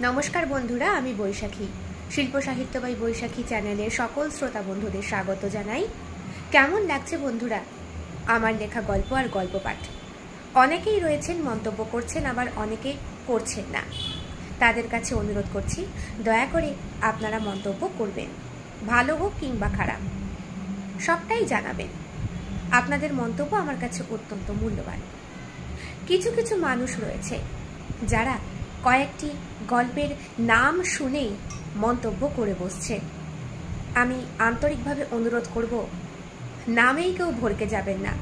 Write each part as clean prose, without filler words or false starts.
নমস্কার বন্ধুরা, আমি বৈশাখী। শিল্প সাহিত্য বাই বৈশাখী চ্যানেলের সকল শ্রোতা বন্ধুদের স্বাগত জানাই। কেমন লাগছে বন্ধুরা আমার লেখা গল্প আর গল্প পাঠ? অনেকেই রয়েছেন মন্তব্য করছেন, আবার অনেকে করছেন না। তাদের কাছে অনুরোধ করছি, দয়া করে আপনারা মন্তব্য করবেন, ভালো হোক কিংবা খারাপ, সবটাই জানাবেন। আপনাদের মন্তব্য আমার কাছে অত্যন্ত মূল্যবান। কিছু কিছু মানুষ রয়েছে যারা কয়েকটি গল্পের নাম শুনেই মন্তব্য করে বসছে। আমি আন্তরিকভাবে অনুরোধ করব, নামেই কেউ ভরকে যাবেন না।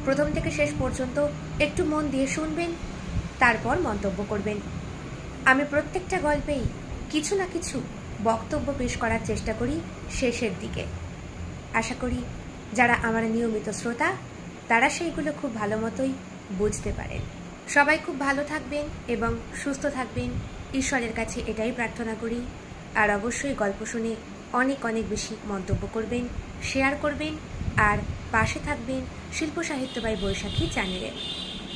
প্রথম থেকে শেষ পর্যন্ত একটু মন দিয়ে শুনবেন, তারপর মন্তব্য করবেন। আমি প্রত্যেকটা গল্পেই কিছু না কিছু বক্তব্য পেশ করার চেষ্টা করি শেষের দিকে। আশা করি যারা আমার নিয়মিত শ্রোতা তারা সেইগুলো খুব ভালো মতোই বুঝতে পারেন। সবাই খুব ভালো থাকবেন এবং সুস্থ থাকবেন, ঈশ্বরের কাছে এটাই প্রার্থনা করি। আর অবশ্যই গল্প শুনে অনেক অনেক বেশি মন্তব্য করবেন, শেয়ার করবেন, আর পাশে থাকবেন শিল্প সাহিত্য বাই বৈশাখী চ্যানেলে।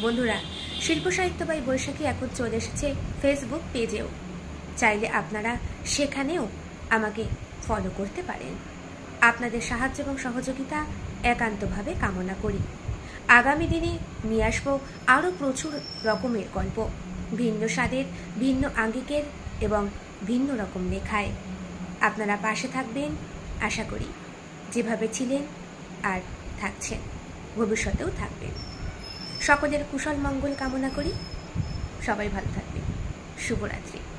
বন্ধুরা, শিল্প সাহিত্য বাই বৈশাখী এখন চলে এসেছে ফেসবুক পেজেও। চাইলে আপনারা সেখানেও আমাকে ফলো করতে পারেন। আপনাদের সাহায্য এবং সহযোগিতা একান্তভাবে কামনা করি। আগামী দিনে নিয়ে আসবো আরও প্রচুর রকমের গল্প, ভিন্ন স্বাদের, ভিন্ন আঙ্গিকের এবং ভিন্ন রকম লেখায়। আপনারা পাশে থাকবেন, আশা করি যেভাবে ছিলেন আর থাকছেন, ভবিষ্যতেও থাকবেন। সকলের কুশল মঙ্গল কামনা করি। সবাই ভালো থাকবেন। শুভরাত্রি।